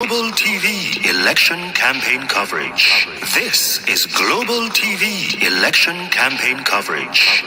Global TV election campaign coverage. This is Global TV election campaign coverage.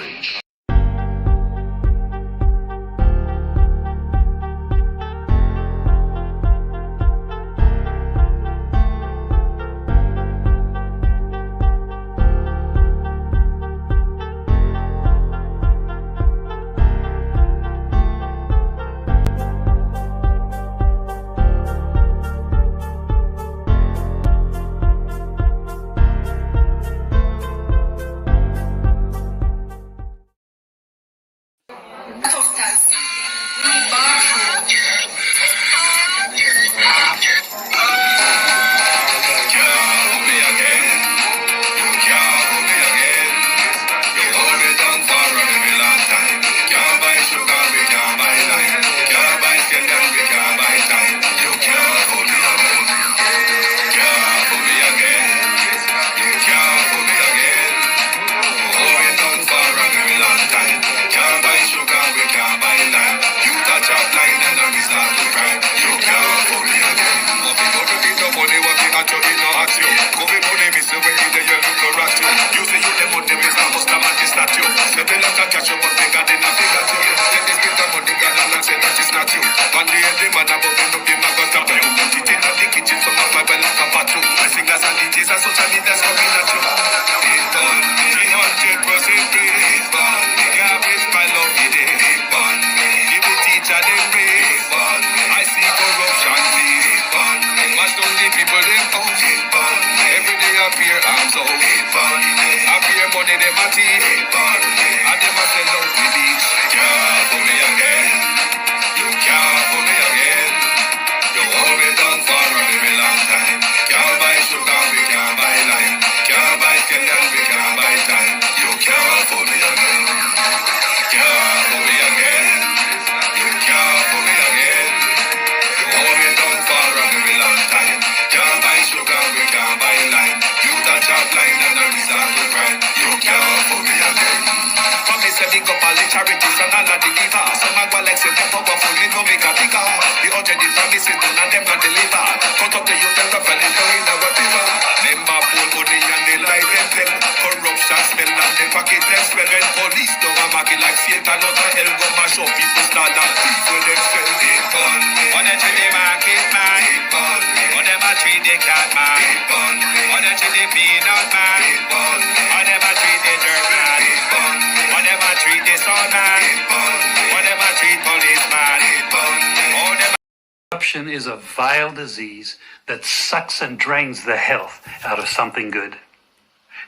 Corruption is a vile disease that sucks and drains the health out of something good.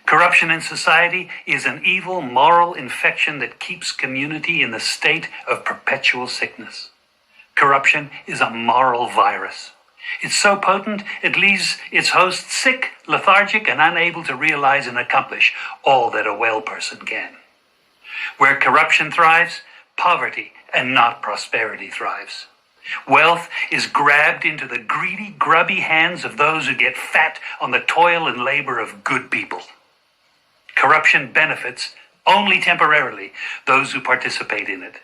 Corruption in society is an evil moral infection that keeps community in the state of perpetual sickness. Corruption is a moral virus. It's so potent it leaves its host sick, lethargic, and unable to realize and accomplish all that a well person can. Where corruption thrives, poverty and not prosperity thrives. Wealth is grabbed into the greedy, grubby hands of those who get fat on the toil and labor of good people. Corruption benefits, only temporarily, those who participate in it.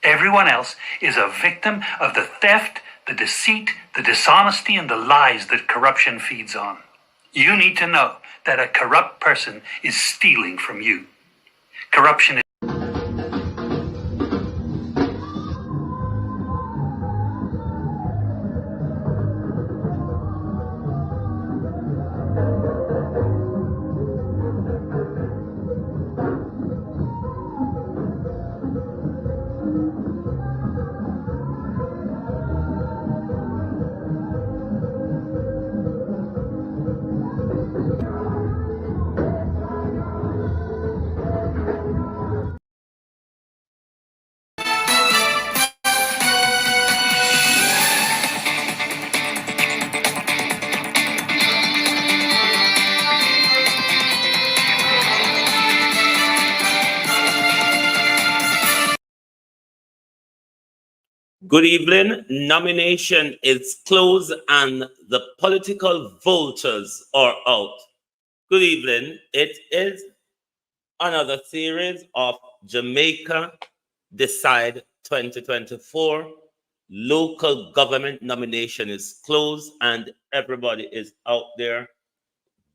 Everyone else is a victim of the theft, the deceit, the dishonesty, and the lies that corruption feeds on. You need to know that a corrupt person is stealing from you. Corruption is Good evening. Nomination is closed and the political voters are out. Good evening. It is another series of Jamaica Decide 2024 local government nomination is closed and everybody is out there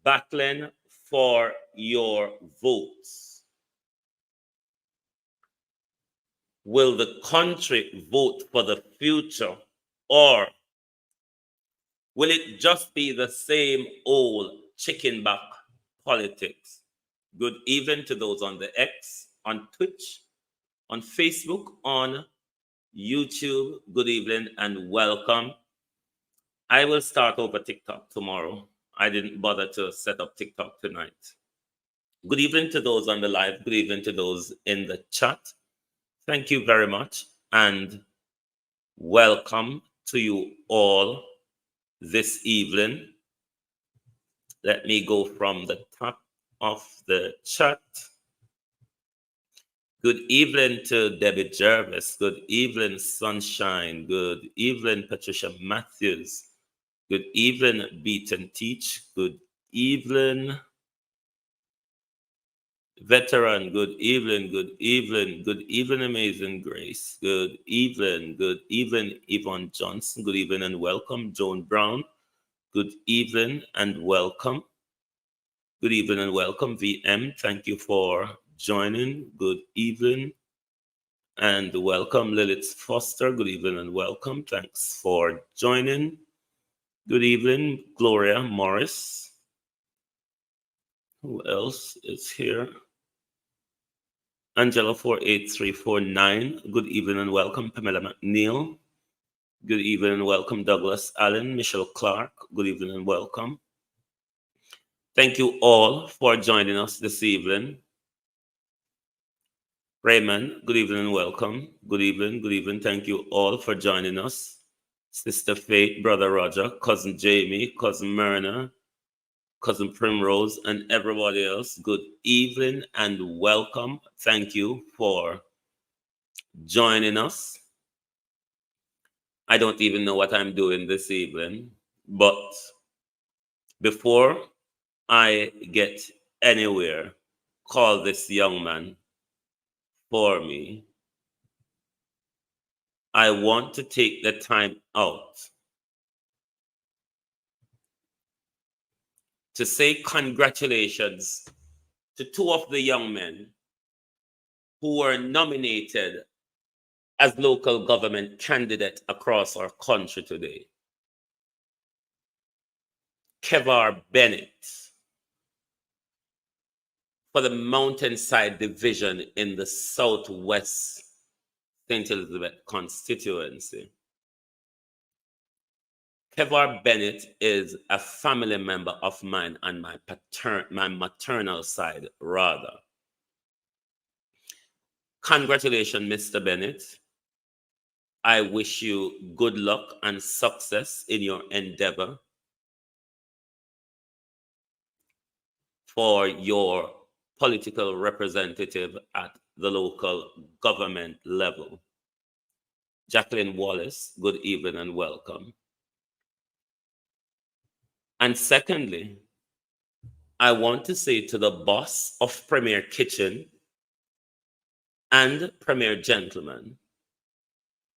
battling for your votes. Will the country vote for the future, or will it just be the same old chicken back politics? Good evening to those on the X, on Twitch, on Facebook, on YouTube. Good evening and welcome. I will start over TikTok tomorrow. I didn't bother to set up TikTok tonight. Good evening to those on the live. Good evening to those in the chat. Thank you very much and welcome to you all this evening. Let me go from the top of the chat. Good evening to Debbie Jervis. Good evening, Sunshine. Good evening, Patricia Matthews. Good evening, Beat and Teach. Good evening, Veteran. Good evening, good evening, good evening, Amazing Grace. Good evening, Yvonne Johnson. Good evening and welcome, Joan Brown. Good evening and welcome. Good evening and welcome, VM. Thank you for joining. Good evening and welcome, Lilith Foster. Good evening and welcome. Thanks for joining. Good evening, Gloria Morris. Who else is here? Angela 48349. Good evening and welcome, Pamela McNeil. Good evening and welcome, Douglas Allen, Michelle Clark. Good evening and welcome. Thank you all for joining us this evening. Raymond, good evening and welcome. Good evening. Thank you all for joining us. Sister Faith, Brother Roger, Cousin Jamie, Cousin Myrna, Cousin Primrose, and everybody else. Good evening and welcome. Thank you for joining us. I don't even know what I'm doing this evening, but before I get anywhere, call this young man for me. I want to take the time out to say congratulations to two of the young men who were nominated as local government candidates across our country today. Kevar Bennett for the Mountainside Division in the Southwest St. Elizabeth constituency. Kevar Bennett is a family member of mine on my maternal side, rather. Congratulations, Mr. Bennett. I wish you good luck and success in your endeavor for your political representative at the local government level. Jacqueline Wallace, good evening and welcome. And secondly, I want to say to the boss of Premier Kitchen and Premier Gentleman,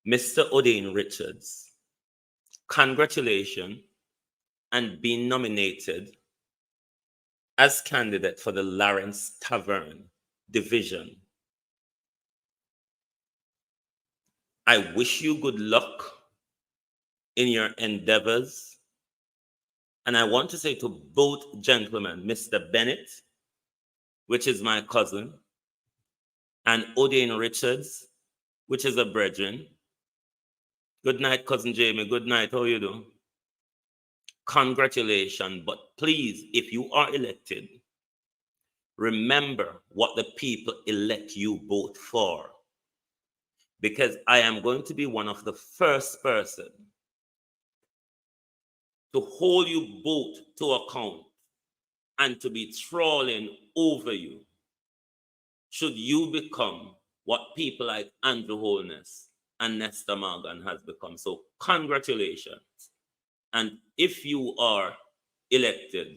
Mr. Odane Richards, congratulations and being nominated as candidate for the Lawrence Tavern Division. I wish you good luck in your endeavors. And I want to say to both gentlemen, Mr. Bennett, which is my cousin, and Odane Richards, which is a brethren. Good night, Cousin Jamie. Good night. How you doing? Congratulations. But please, if you are elected, remember what the people elect you both for. Because I am going to be one of the first person to hold you both to account and to be trawling over you should you become what people like Andrew Holness and Nestor Morgan has become. So congratulations. And if you are elected,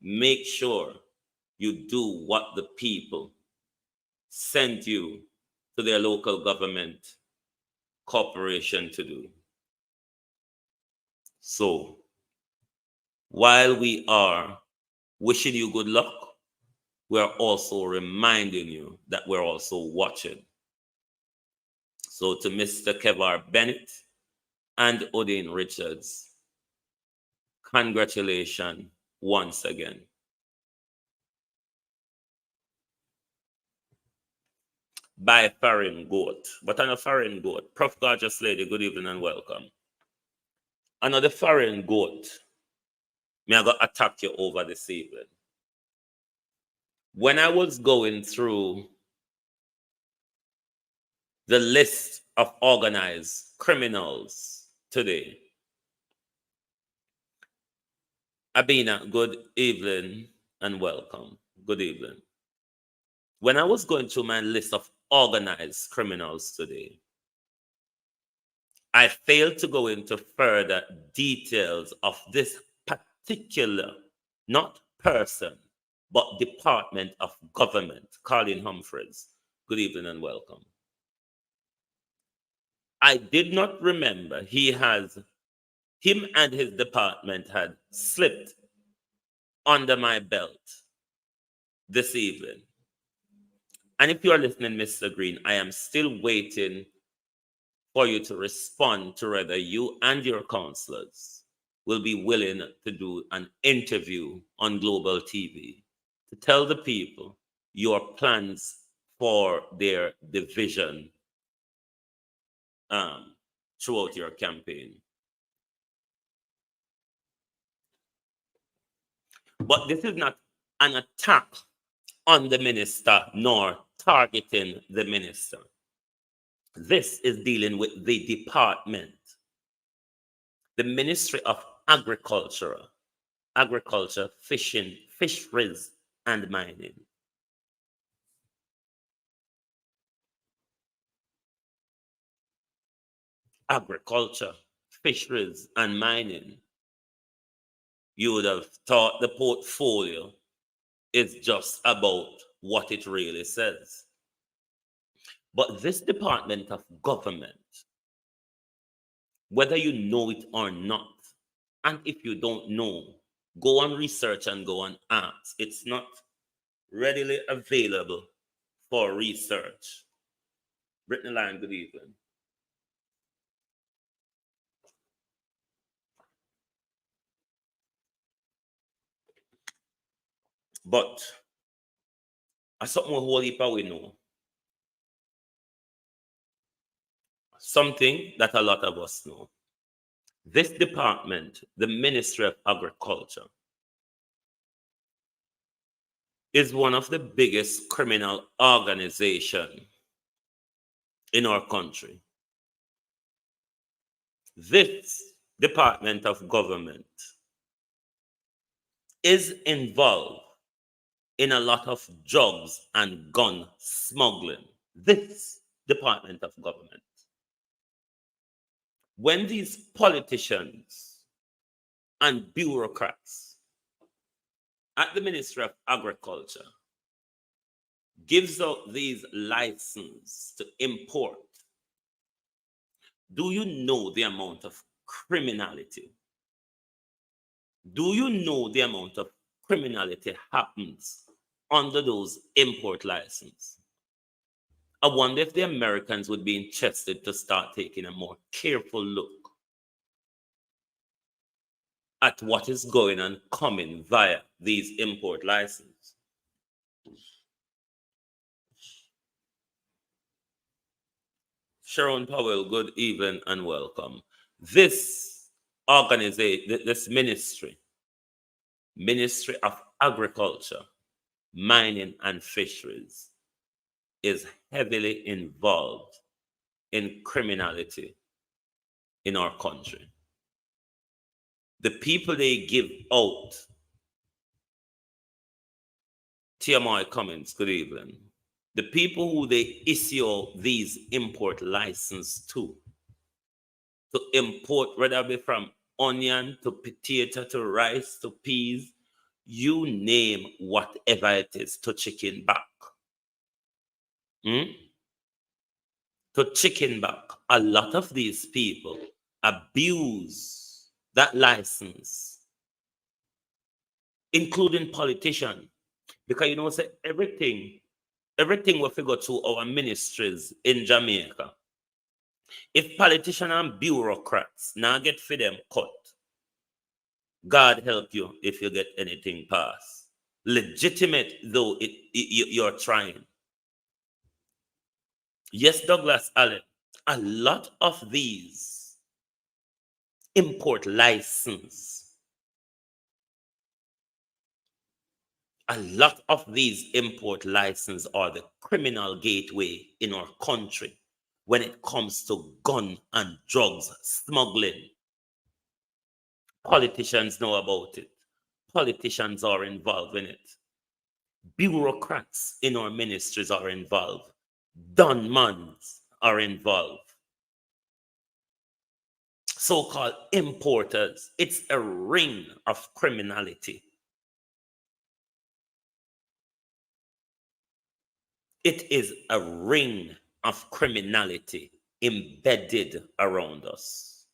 make sure you do what the people sent you to their local government corporation to do. So, while we are wishing you good luck, we are also reminding you that we're also watching. So, to Mr. Kevar Bennett and Odin Richards, congratulations once again. By foreign goat, but on a foreign goat. Prof. Gorgeous Lady, good evening and welcome. Another foreign goat, may I go attack you over this evening. When I was going through the list of organized criminals today, Abina, good evening and welcome. Good evening. When I was going through my list of organized criminals today, I failed to go into further details of this particular, not person, but department of government. Colin Humphreys, good evening and welcome. I did not remember him and his department had slipped under my belt this evening. And if you're listening, Mr. Green, I am still waiting for you to respond to whether you and your counselors will be willing to do an interview on global TV to tell the people your plans for their division throughout your campaign. But this is not an attack on the minister nor targeting the minister. This is dealing with the department, the Ministry of Agriculture, Fishing, Fisheries, and Mining. Agriculture, Fisheries, and Mining. You would have thought the portfolio is just about what it really says. But this department of government, whether you know it or not, and if you don't know, go on research and go on ask. It's not readily available for research. Brittany Line, good evening. But as something a whole heap we know, something that a lot of us know. This department, the Ministry of Agriculture, is one of the biggest criminal organizations in our country. This department of government is involved in a lot of drugs and gun smuggling. This department of government. When these politicians and bureaucrats at the Ministry of Agriculture gives out these licenses to import, do you know the amount of criminality? Do you know the amount of criminality happens under those import licenses? I wonder if the Americans would be interested to start taking a more careful look at what is going and coming via these import licenses. Sharon Powell, good evening and welcome. This organization, this Ministry of Agriculture, Mining and Fisheries, is heavily involved in criminality in our country. The people they give out, TMI comments, good evening. The people who they issue these import licenses to import, whether it be from onion to potato to rice to peas, you name whatever it is, to chicken back. To to chicken back, a lot of these people abuse that license, including politicians. Because you know, say everything we figure to our ministries in Jamaica. If politicians and bureaucrats now get for them cut, God help you if you get anything passed. Legitimate though you're trying. Yes, Douglas Allen, a lot of these import license, a lot of these import license are the criminal gateway in our country when it comes to gun and drugs smuggling. Politicians know about it. Politicians are involved in it. Bureaucrats in our ministries are involved. Dunmans are involved. So-called importers. It's a ring of criminality. It is a ring of criminality embedded around us.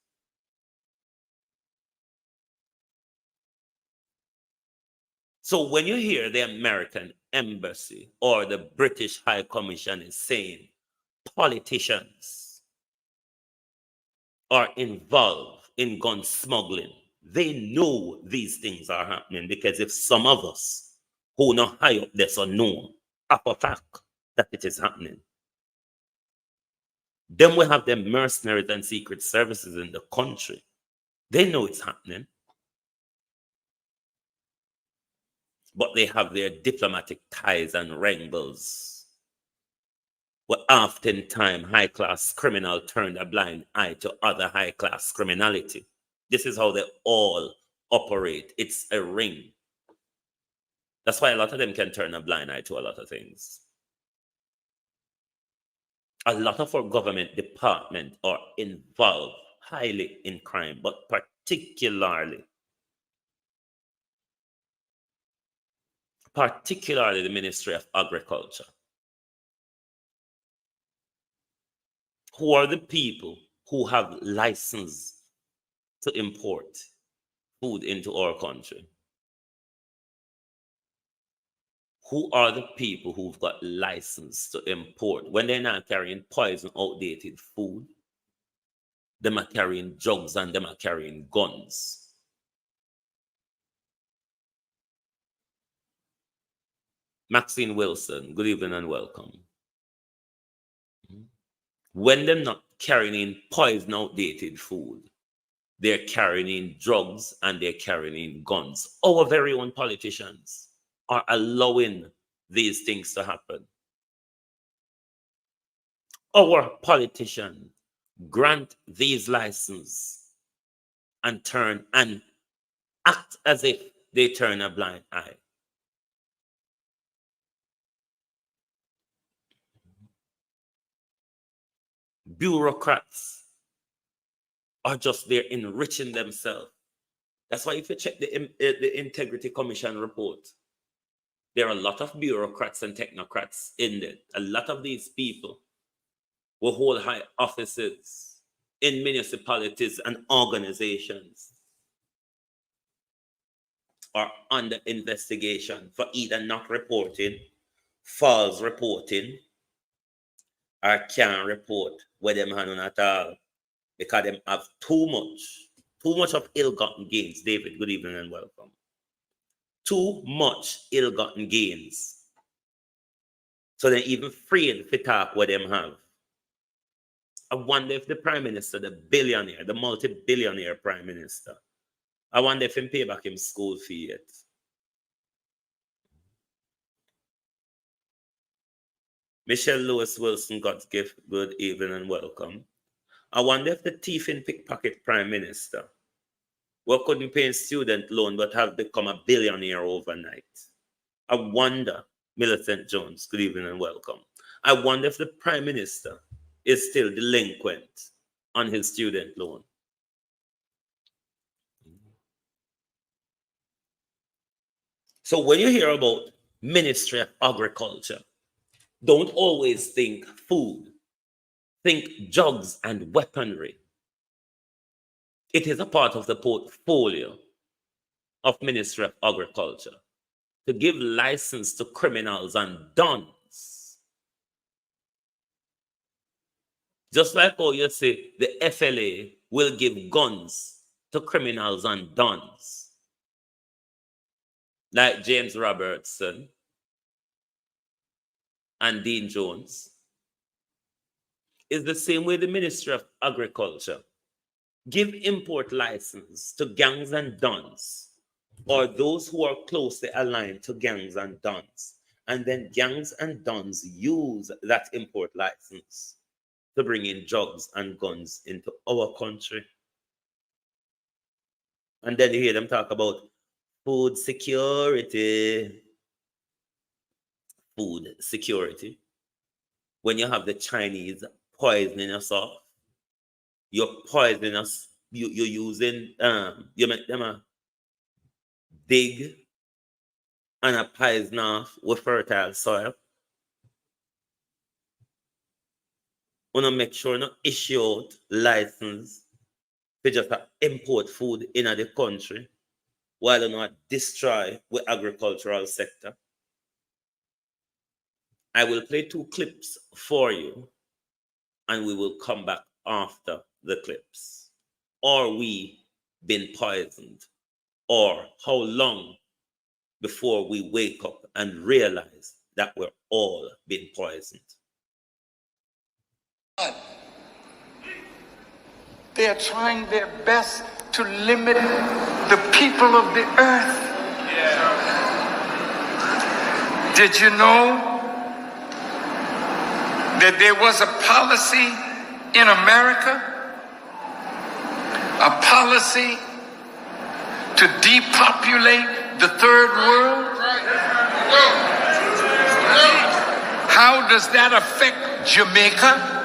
So when you hear the American embassy or the British High Commission is saying politicians are involved in gun smuggling, they know these things are happening, because if some of us who know high up this or know a fact that it is happening, then we have the mercenaries and secret services in the country. They know it's happening. But they have their diplomatic ties and wrangles. But oftentimes, high-class criminal turn a blind eye to other high-class criminality. This is how they all operate. It's a ring. That's why a lot of them can turn a blind eye to a lot of things. A lot of our government departments are involved highly in crime, but particularly the Ministry of Agriculture. Who are the people who have license to import food into our country? Who are the people who've got license to import? When they're not carrying poison, outdated food, them are carrying drugs and them are carrying guns. Maxine Wilson, good evening and welcome. When they're not carrying in poison, outdated food, they're carrying in drugs and they're carrying in guns. Our very own politicians are allowing these things to happen. Our politicians grant these licenses and turn and act as if they turn a blind eye. Bureaucrats are just there enriching themselves. That's why if you check the Integrity Commission report, there are a lot of bureaucrats and technocrats in there. A lot of these people will hold high offices in municipalities and organizations are under investigation for either not reporting, false reporting, or can't report where them handle at all because them have too much of ill-gotten gains. David, good evening and welcome. Too much ill-gotten gains. So they're even afraid to talk what them have. I wonder if the Prime Minister, the billionaire, the multi-billionaire Prime Minister, I wonder if he pay back him school fee yet. Michelle Lewis Wilson, God's gift, good evening and welcome. I wonder if the thief and pickpocket Prime Minister, who couldn't pay a student loan but have become a billionaire overnight. I wonder, Millicent Jones, good evening and welcome. I wonder if the Prime Minister is still delinquent on his student loan. So when you hear about Ministry of Agriculture, don't always think food. think drugs and weaponry. It is a part of the portfolio of Ministry of Agriculture to give license to criminals and dons. Just like how you say the FLA will give guns to criminals and dons, like James Robertson and Dean Jones. It's the same way the Ministry of Agriculture give import license to gangs and dons, or those who are closely aligned to gangs and dons. And then gangs and dons use that import license to bring in drugs and guns into our country. And then you hear them talk about food security. Food security. When you have the Chinese poisoning us off, you're poisoning us, you're using, you make them dig and a poison off with fertile soil. Want to make sure not issue out license to just import food in the country while they not destroy the agricultural sector. I will play 2 clips for you and we will come back after the clips. Are we been poisoned? Or how long before we wake up and realize that we're all been poisoned? They are trying their best to limit the people of the earth. Did you know that there was a policy in America, a policy to depopulate the third world? How does that affect Jamaica?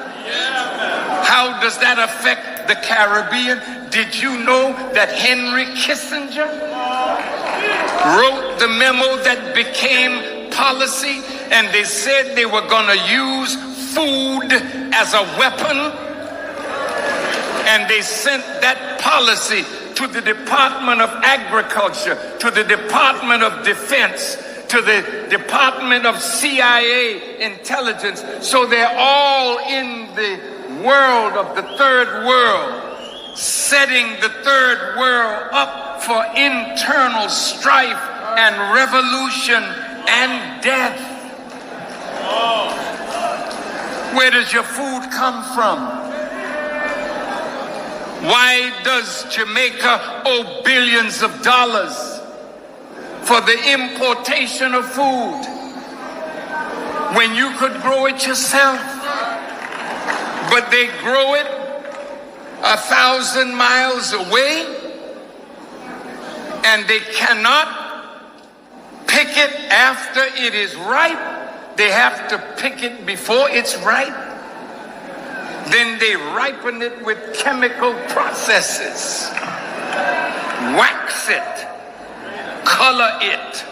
How does that affect the Caribbean? Did you know that Henry Kissinger wrote the memo that became policy, and they said they were going to use food as a weapon, and they sent that policy to the Department of Agriculture, to the Department of Defense, to the Department of CIA intelligence. So they're all in the world of the third world, setting the third world up for internal strife and revolution and death. Where does your food come from? Why does Jamaica owe billions of dollars for the importation of food when you could grow it yourself? But they grow it 1,000 miles away, and they cannot pick it after it is ripe. They have to pick it before it's ripe. Then they ripen it with chemical processes, wax it, color it,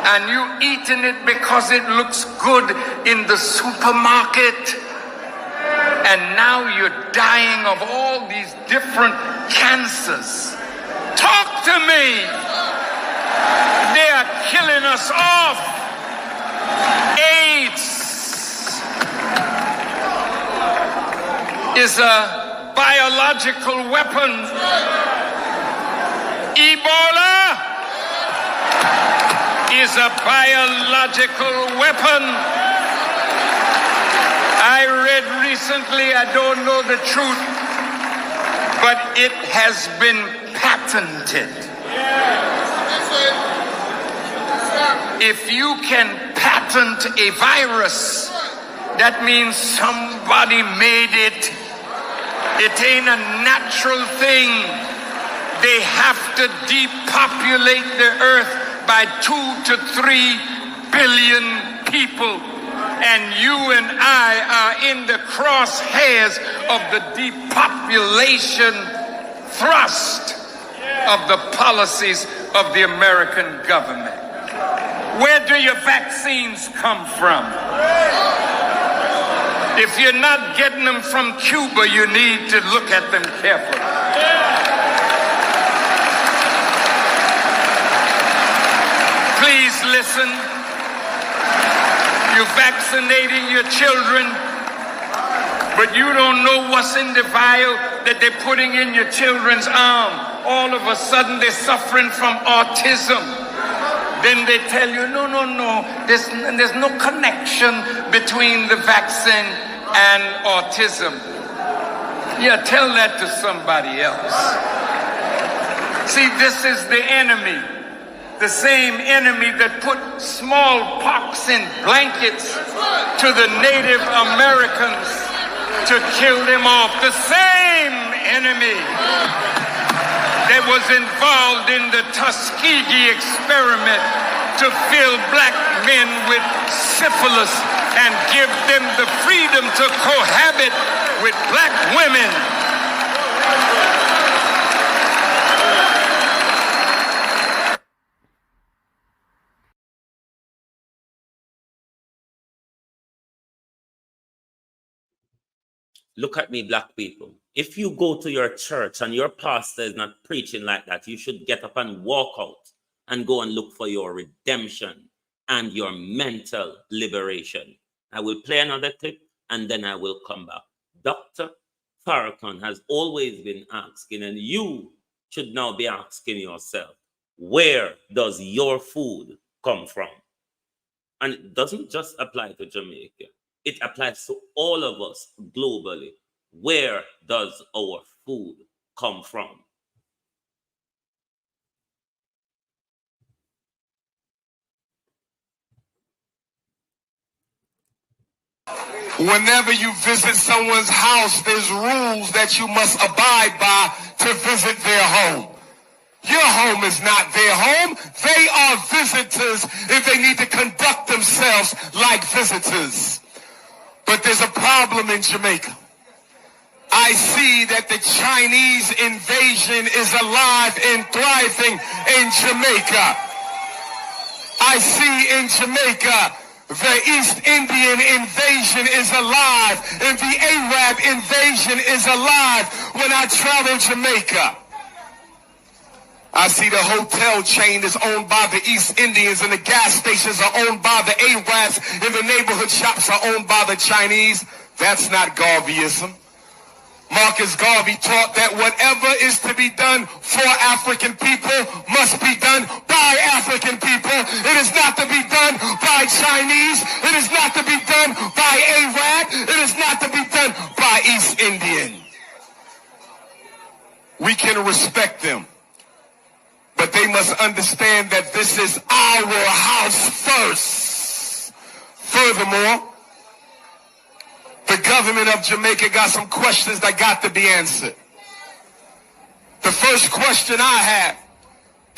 and you eating it because it looks good in the supermarket. And now you're dying of all these different cancers. Talk to me. They are killing us off. AIDS is a biological weapon. Ebola is a biological weapon. I read recently, I don't know the truth, but it has been patented. If you can patent a virus, that means somebody made it. It ain't a natural thing. They have to depopulate the earth by 2 to 3 billion people. And you and I are in the crosshairs of the depopulation thrust of the policies of the American government. Where do your vaccines come from? If you're not getting them from Cuba, you need to look at them carefully. Please listen. You're vaccinating your children, but you don't know what's in the vial that they're putting in your children's arm. All of a sudden, they're suffering from autism. Then they tell you, no, there's no connection between the vaccine and autism. Yeah, tell that to somebody else. See, this is the enemy. The same enemy that put smallpox in blankets to the Native Americans to kill them off. The same enemy that was involved in the Tuskegee experiment to fill black men with syphilis and give them the freedom to cohabit with black women. Look at me, black people. If you go to your church and your pastor is not preaching like that, you should get up and walk out and go and look for your redemption and your mental liberation. I will play another clip and then I will come back. Dr. Farrakhan has always been asking, and you should now be asking yourself, where does your food come from? And it doesn't just apply to Jamaica. It applies to all of us globally. Where does our food come from? Whenever you visit someone's house, there's rules that you must abide by to visit their home. Your home is not their home. They are visitors if they need to conduct themselves like visitors. But there's a problem in Jamaica. I see that the Chinese invasion is alive and thriving in Jamaica. I see in Jamaica the East Indian invasion is alive and the Arab invasion is alive when I travel Jamaica. I see the hotel chain is owned by the East Indians and the gas stations are owned by the Arabs and the neighborhood shops are owned by the Chinese. That's not Garveyism. Marcus Garvey taught that whatever is to be done for African people must be done by African people. It is not to be done by Chinese. It is not to be done by Arab. It is not to be done by East Indian. We can respect them, but they must understand that this is our house first. Furthermore, the government of Jamaica got some questions that got to be answered. The first question I have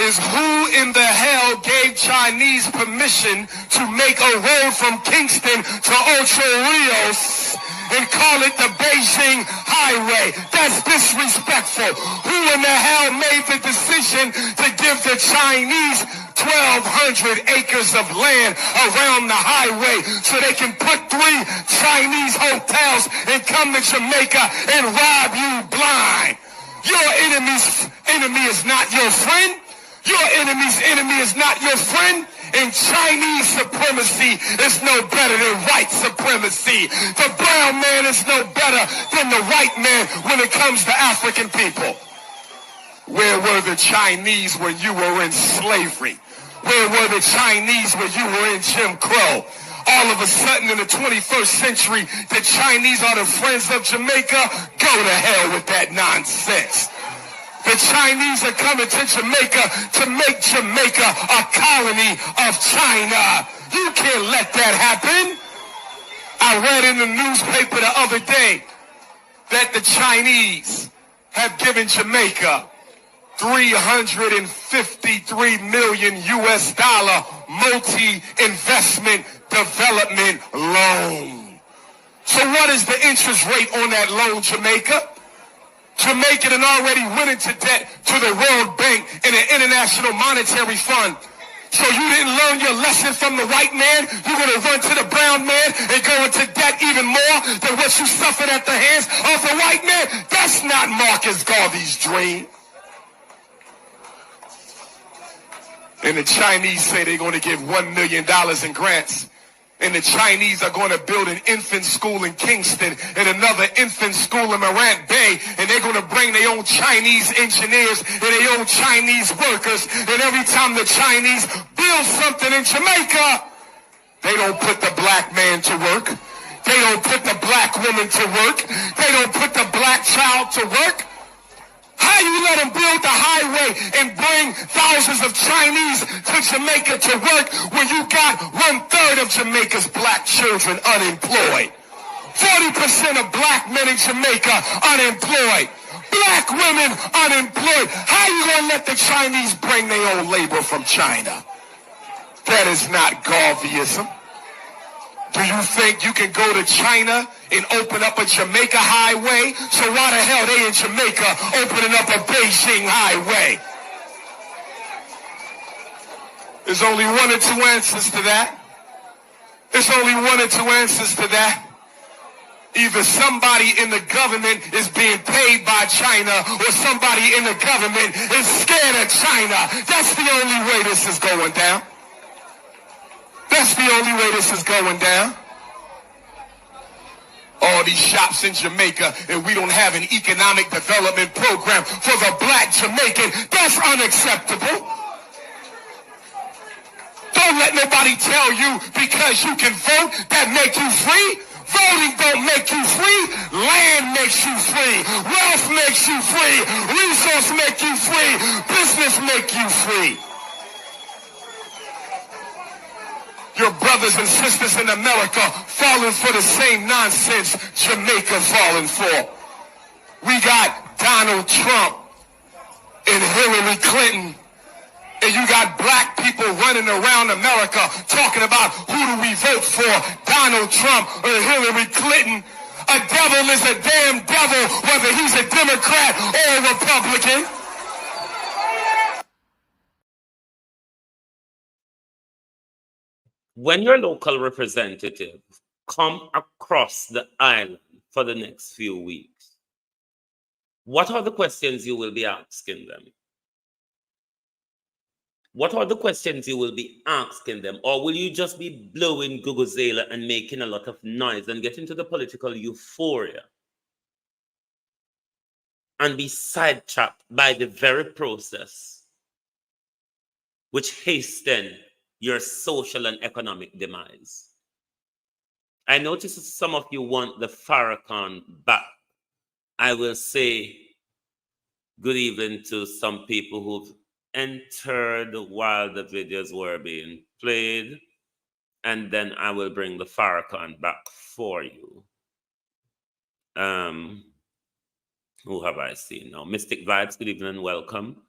is, who in the hell gave Chinese permission to make a road from Kingston to Ocho Rios and call it the Beijing Highway? That's disrespectful. Who in the hell made the decision to give the Chinese 1,200 acres of land around the highway so they can put 3 Chinese hotels and come to Jamaica and rob you blind? Your enemy's enemy is not your friend. Your enemy's enemy is not your friend. And Chinese supremacy is no better than white supremacy. The brown man is no better than the white man when it comes to African people. Where were the Chinese when you were in slavery? Where were the Chinese when you were in Jim Crow? All of a sudden in the 21st century, the Chinese are the friends of Jamaica? Go to hell with that nonsense. The Chinese are coming to Jamaica to make Jamaica a colony of China. You can't let that happen. I read in the newspaper the other day that the Chinese have given Jamaica $353 million US multi-investment development loan. So what is the interest rate on that loan, Jamaica? Jamaica had already went into debt to the World Bank and the International Monetary Fund So you didn't learn your lesson from the white man. You're going to run to the brown man and go into debt even more than what you suffered at the hands of the white man. That's not Marcus Garvey's dream. And the Chinese say they're going to give $1 million in grants. And the Chinese are going to build an infant school in Kingston and another infant school in Morant Bay. And they're going to bring their own Chinese engineers and their own Chinese workers. And every time the Chinese build something in Jamaica, they don't put the black man to work. They don't put the black woman to work. They don't put the black child to work. How you let them build the highway and bring thousands of Chinese to Jamaica to work when you got 1/3 of Jamaica's black children unemployed? 40% of black men in Jamaica unemployed. Black women unemployed. How you gonna let the Chinese bring their own labor from China? That is not Garveyism. Do you think you can go to China and open up a Jamaica highway? So why the hell they in Jamaica opening up a Beijing highway? There's only one or two answers to that. There's only one or two answers to that. Either somebody in the government is being paid by China or somebody in the government is scared of China. That's the only way this is going down. That's the only way this is going down. All these shops in Jamaica and we don't have an economic development program for the black Jamaican. That's unacceptable. Don't let nobody tell you because you can vote that make you free. Voting don't make you free. Land makes you free. Wealth makes you free. Resource make you free. Business make you free. Your brothers and sisters in America falling for the same nonsense Jamaica falling for. We got Donald Trump and Hillary Clinton, and you got black people running around America talking about who do we vote for, Donald Trump or Hillary Clinton. A devil is a damn devil, whether he's a Democrat or a Republican. When your local representative come across the island for the next few weeks, what are the questions you will be asking them? What are the questions you will be asking them? Or will you just be blowing Guguzela and making a lot of noise and get into the political euphoria and be sidetracked by the very process which hasten your social and economic demise? I notice some of you want the Farrakhan back. I will say good evening to some people who've entered while the videos were being played, and then I will bring the Farrakhan back for you. Who have I seen now? Mystic Vibes, good evening and welcome.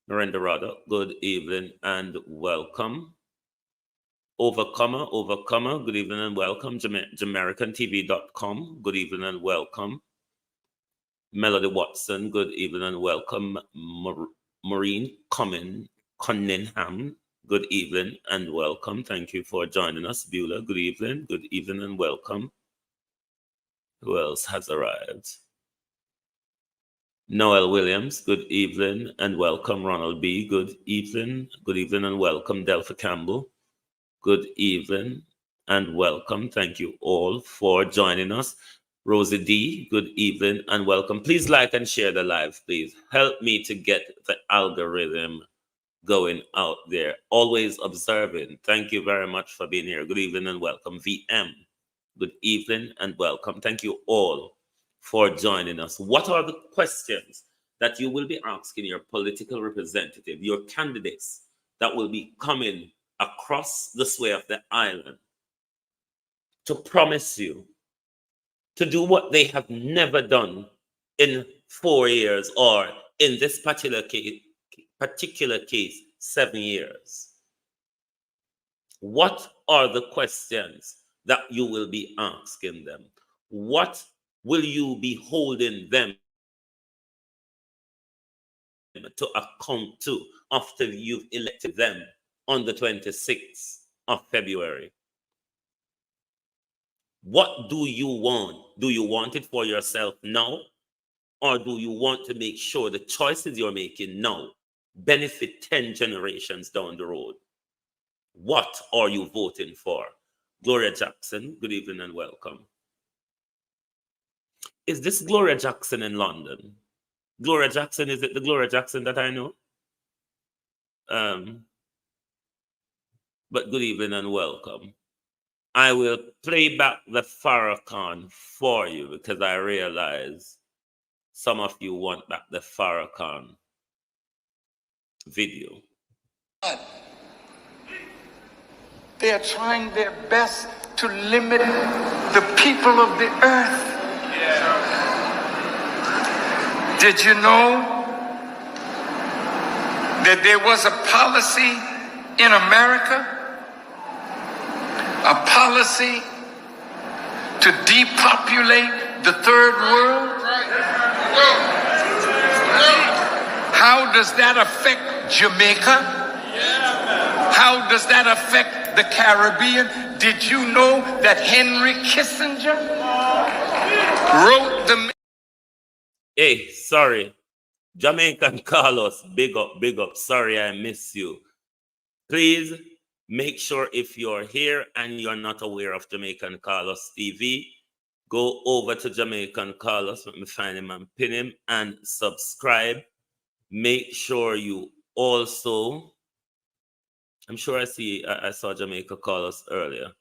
Miranda Rada, good evening and welcome. Overcomer, good evening and welcome. JamaicanTV.com, good evening and welcome. Melody Watson, good evening and welcome. Maureen Cunningham, good evening and welcome. Thank you for joining us. Beulah, good evening and welcome. Who else has arrived? Noel Williams, good evening and welcome. Ronald B, good evening and welcome. Delpha Campbell, good evening and welcome. Thank you all for joining us. Rosie D, good evening and welcome. Please like and share the live, please. Help me to get the algorithm going out there. Always observing. Thank you very much for being here. Good evening and welcome. VM, good evening and welcome. Thank you all for joining us. What are the questions that you will be asking your political representative, your candidates that will be coming across the sway of the island to promise you to do what they have never done in 4 years, or in this particular case, 7 years? What are the questions that you will be asking them? What will you be holding them to account to after you've elected them on the 26th of February. What do you want? Do you want it for yourself now? Or do you want to make sure the choices you're making now benefit 10 generations down the road? What are you voting for? Gloria Jackson, good evening and welcome. Is this Gloria Jackson in London? Gloria Jackson, is it the Gloria Jackson that I know? But good evening and welcome. I will play back the Farrakhan for you because I realize some of you want back the Farrakhan video. They are trying their best to limit the people of the earth. Did you know that there was a policy in America? A policy to depopulate the third world? How does that affect Jamaica? How does that affect the Caribbean? Did you know that Henry Kissinger wrote the... Hey, sorry. Jamaican Carlos, big up. Sorry I miss you. Please make sure if you're here and you're not aware of Jamaican Carlos TV, go over to Jamaican Carlos, let me find him and pin him, and subscribe. Make sure you also, I'm sure I saw Jamaica Carlos earlier.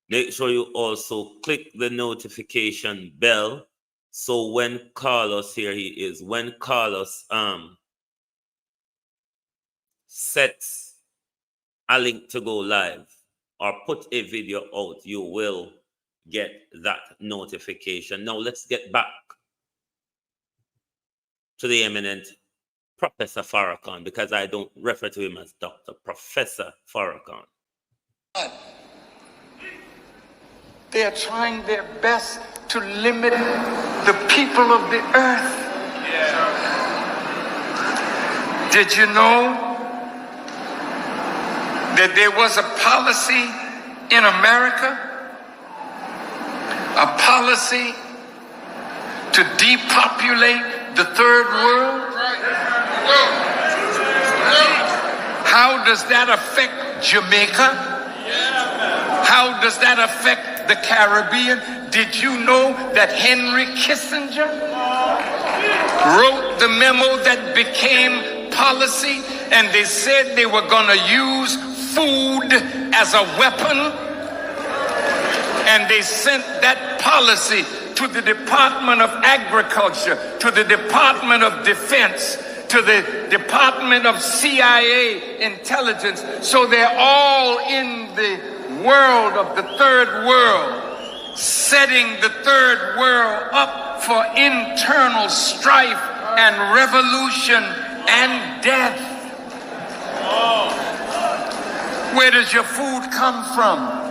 Make sure you also click the notification bell. So when Carlos, here he is, when Carlos sets a link to go live or put a video out, you will get that notification. Now let's get back to the eminent Professor Farrakhan, because I don't refer to him as Dr. Professor Farrakhan. They are trying their best to limit the people of the earth. Did you know that there was a policy in America? A policy to depopulate the third world? How does that affect Jamaica? How does that affect the Caribbean? Did you know that Henry Kissinger wrote the memo that became policy, and they said they were going to use food as a weapon? And they sent that policy to the Department of Agriculture, to the Department of Defense, to the Department of CIA intelligence. So they're all in the world of the third world, setting the third world up for internal strife and revolution and death. Where does your food come from?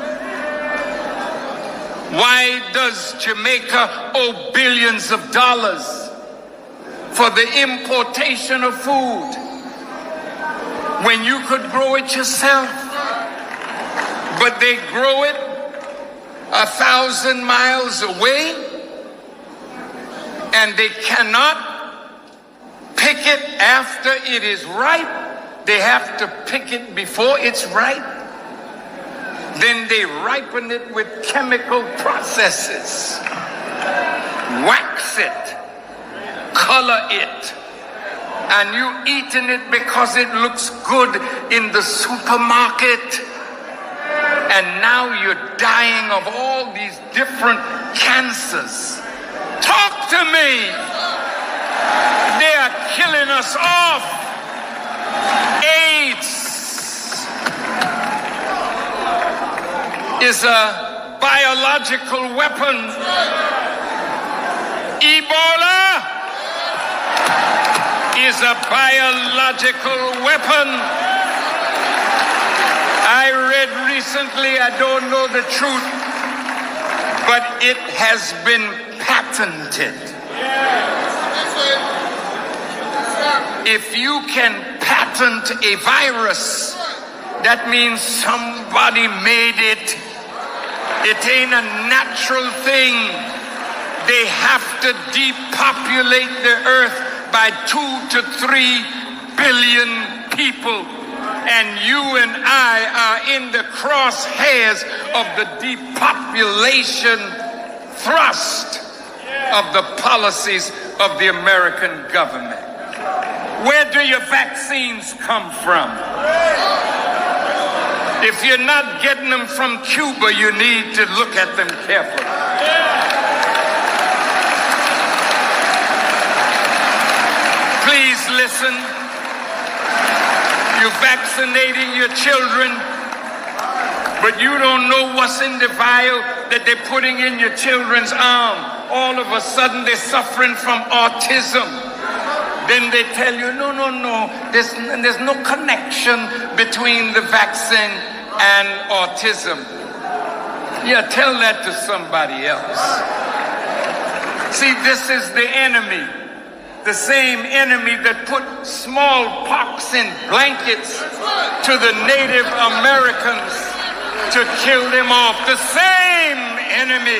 Why does Jamaica owe billions of dollars for the importation of food when you could grow it yourself? But they grow it 1,000 miles away, and they cannot pick it after it is ripe. They have to pick it before it's ripe. Then they ripen it with chemical processes, wax it, color it, and you eating it because it looks good in the supermarket. And now you're dying of all these different cancers. Talk to me. They are killing us off. AIDS is a biological weapon. Ebola is a biological weapon. I read recently, I don't know the truth, but it has been patented. If you can patent a virus That means somebody made it. It ain't a natural thing. They have to depopulate the earth by 2 to 3 billion people. And you and I are in the crosshairs of the depopulation thrust of the policies of the American government. Where do your vaccines come from? If you're not getting them from Cuba, you need to look at them carefully. Please listen. You're vaccinating your children, but you don't know what's in the vial that they're putting in your children's arm. All of a sudden, they're suffering from autism. Then they tell you, no, there's no connection between the vaccine and autism. Yeah, tell that to somebody else. See, this is the enemy. The same enemy that put smallpox in blankets to the Native Americans to kill them off. The same enemy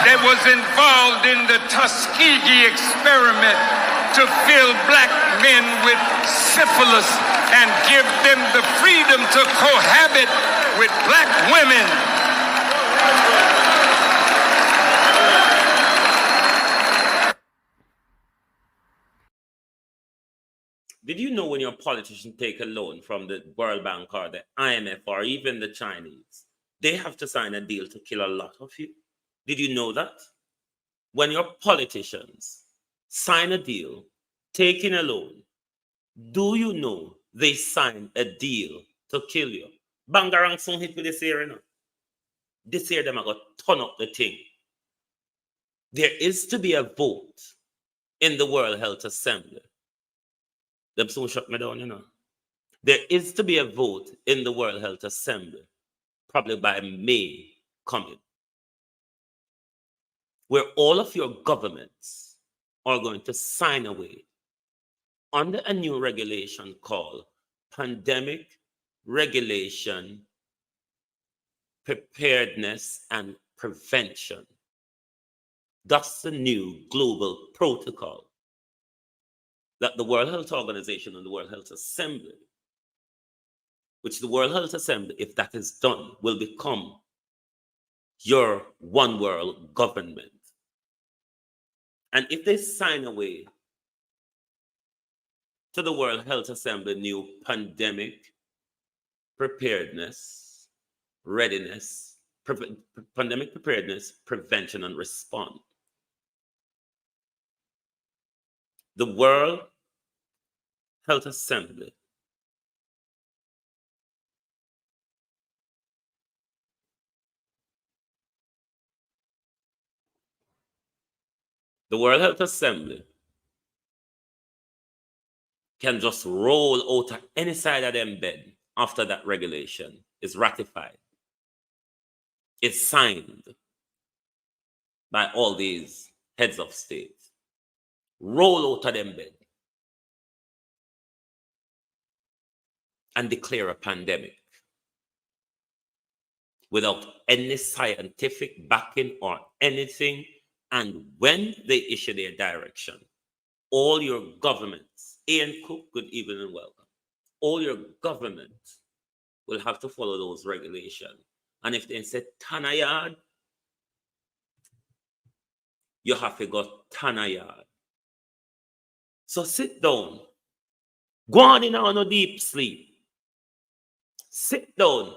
that was involved in the Tuskegee experiment to fill black men with syphilis and give them the freedom to cohabit with black women. Did you know when your politician take a loan from the World Bank or the IMF or even the Chinese, they have to sign a deal to kill a lot of you? Did you know that? When your politicians sign a deal, taking a loan, do you know they sign a deal to kill you? Bangarang soon hit with this year, you know. This year, them are going to turn up the thing. There is to be a vote in the World Health Assembly. Them soon shut me down, you know. There is to be a vote in the World Health Assembly, probably by May coming, where all of your governments are going to sign away under a new regulation called Pandemic Regulation, Preparedness and Prevention. That's the new global protocol that the World Health Organization and the World Health Assembly, which the World Health Assembly, if that is done, will become your one world government. And if they sign away to the World Health Assembly new pandemic preparedness, readiness, pandemic preparedness, prevention, and response, the World Health Assembly can just roll out of any side of them bed after that regulation is ratified. It's signed by all these heads of state. Roll out of them bed and declare a pandemic without any scientific backing or anything. And when they issue their direction, all your governments, Ian Cook, good evening and welcome, all your governments will have to follow those regulations. And if they say Tanayard, you have to go Tanayard. So sit down. Go on in on a deep sleep. Sit down.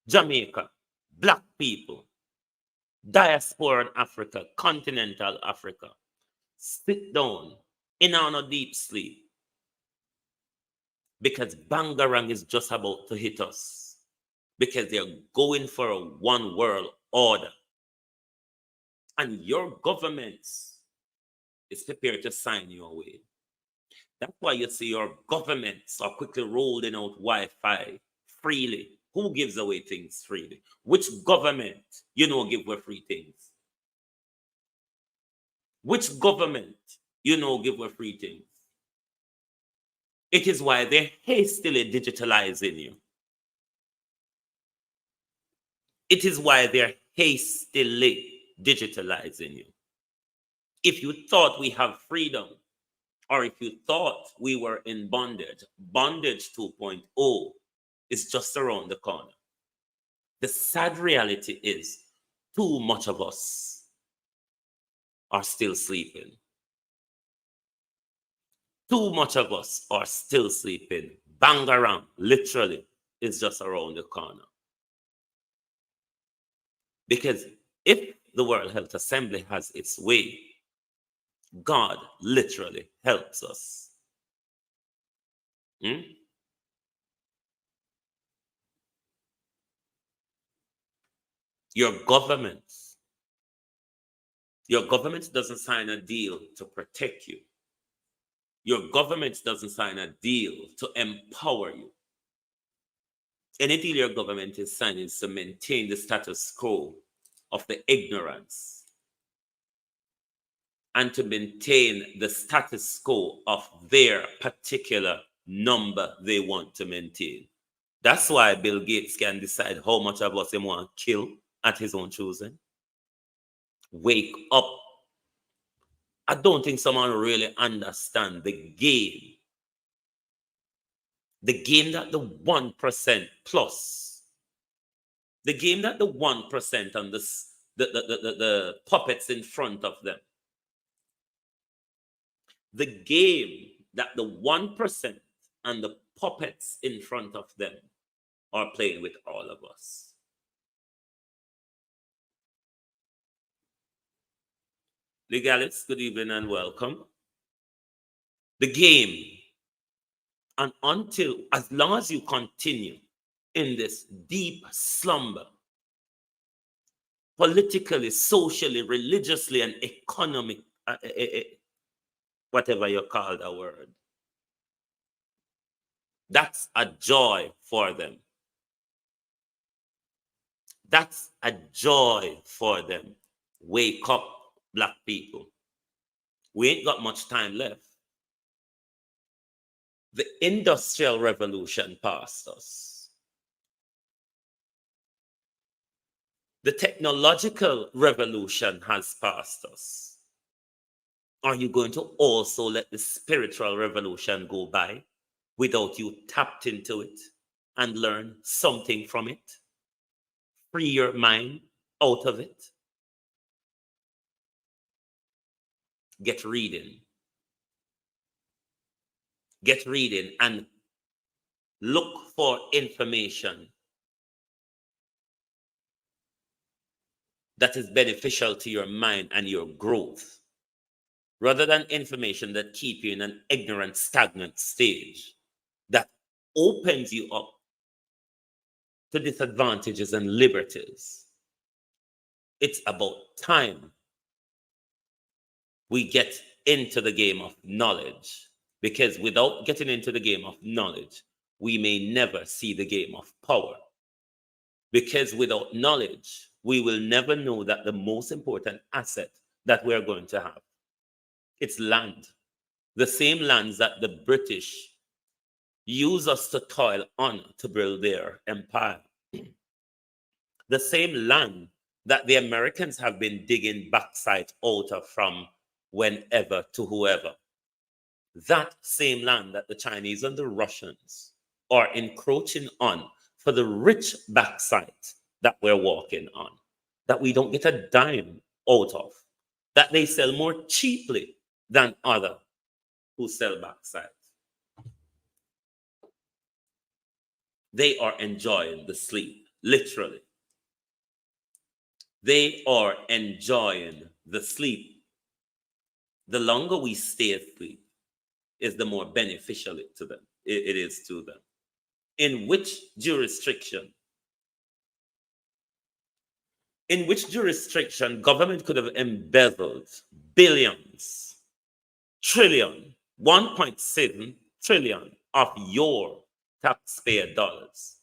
Jamaica, black people, diaspora in Africa, continental Africa. Sit down in on a deep sleep. Because Bangarang is just about to hit us. Because they're going for a one world order. And your governments is prepared to sign you away. That's why you see your governments are quickly rolling out Wi-Fi freely. Who gives away things freely? Which government, give away free things? Which government, give away free things? It is why they're hastily digitalizing you. It is why they're hastily digitalizing you. If you thought we have freedom, or if you thought we were in bondage, bondage 2.0 is just around the corner. The sad reality is too much of us are still sleeping. Too much of us are still sleeping. Bangarang, literally, is just around the corner. Because if the World Health Assembly has its way, God literally helps us. Your government doesn't sign a deal to protect you. Your government doesn't sign a deal to empower you. Any deal your government is signing is to maintain the status quo of the ignorance and to maintain the status quo of their particular number they want to maintain. That's why Bill Gates can decide how much of us he want to kill at his own choosing. Wake up. I don't think someone really understands the game. The game that the 1% plus, the game that the 1% and the puppets in front of them, the game that the 1% and the puppets in front of them are playing with all of us. Legalists, good evening and welcome. The game, and until, as long as you continue in this deep slumber, politically, socially, religiously, and economic, whatever you call the word, that's a joy for them. That's a joy for them. Wake up, Black people. We ain't got much time left. The Industrial Revolution passed us. The technological revolution has passed us. Are you going to also let the spiritual revolution go by without you tapped into it and learn something from it? Free your mind out of it. Get reading. Get reading and look for information that is beneficial to your mind and your growth, rather than information that keep you in an ignorant, stagnant stage that opens you up to disadvantages and liberties. It's about time we get into the game of knowledge, because without getting into the game of knowledge, we may never see the game of power. Because without knowledge, we will never know that the most important asset that we're going to have, it's land. The same lands that the British use us to toil on to build their empire. The same land that the Americans have been digging backside out of from whenever to whoever. That same land that the Chinese and the Russians are encroaching on for the rich backside that we're walking on, that we don't get a dime out of, that they sell more cheaply than other who sell backside. They are enjoying the sleep, literally. They are enjoying the sleep. The longer we stay asleep is the more beneficial it is to them. In which jurisdiction government could have embezzled billions, trillion, 1.7 trillion of your taxpayer dollars,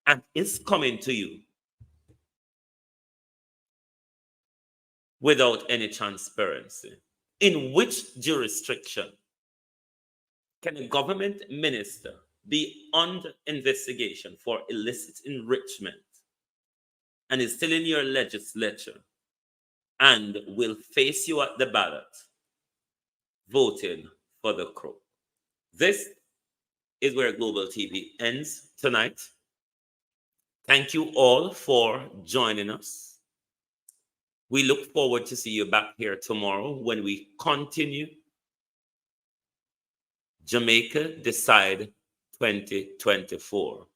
and it's coming to you without any transparency? In which jurisdiction Can a government minister be under investigation for illicit enrichment and is still in your legislature and will face you at the ballot voting for the crook? This is where Global TV ends tonight. Thank you all for joining us. We look forward to see you back here tomorrow when we continue Jamaica Decide 2024.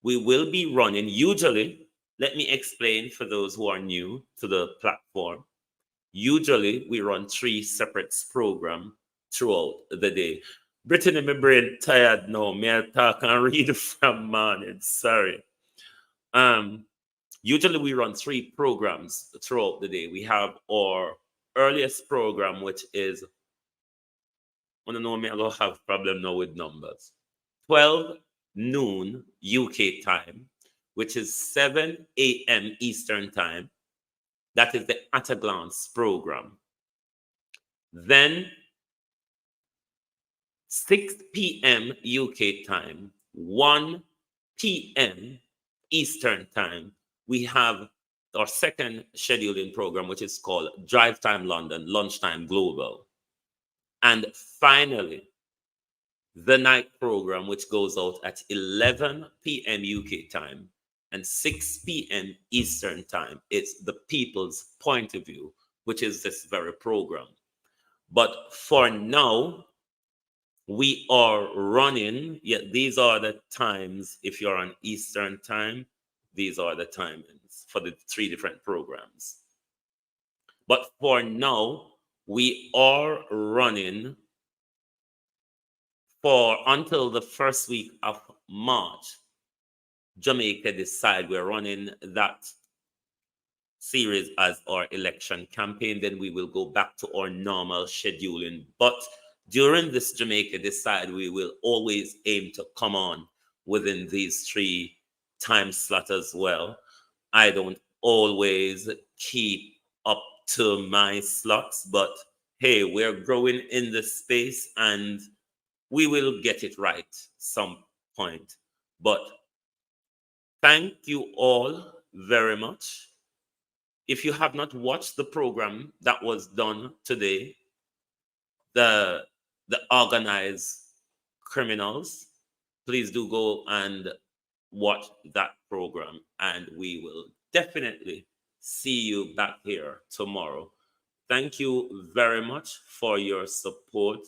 We will be running, usually, let me explain for those who are new to the platform. Usually, we run 3 separate programs throughout the day. Brittany, my brain tired now. May I talk and read from morning? Sorry. Usually, we run 3 programs throughout the day. We have our earliest program, which is, I don't know, I don't have problem now with numbers. 12 noon UK time, which is 7 a.m. Eastern time. That is the At a Glance program. Then 6 p.m. UK time, 1 p.m. Eastern time, we have our second scheduling program, which is called Drive Time London, Lunchtime Global. And finally, the night program, which goes out at 11 p.m. UK time and 6 p.m. Eastern time. It's the People's Point of View, which is this very program. But for now, we are running, these are the times. If you're on Eastern time, these are the timings for the 3 different programs. But for now, we are running for until the first week of March, Jamaica Decide. We're running that series as our election campaign. Then we will go back to our normal scheduling. But during this Jamaica Decide, we will always aim to come on within these 3 time slots as well. I don't always keep up to my slots, but hey, we're growing in the space and we will get it right some point. But thank you all very much. If you have not watched the program that was done today, the organized criminals, please do go and watch that program, and we will definitely see you back here tomorrow. Thank you very much for your support.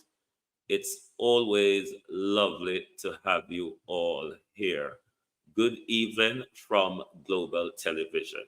It's always lovely to have you all here. Good evening from Global Television.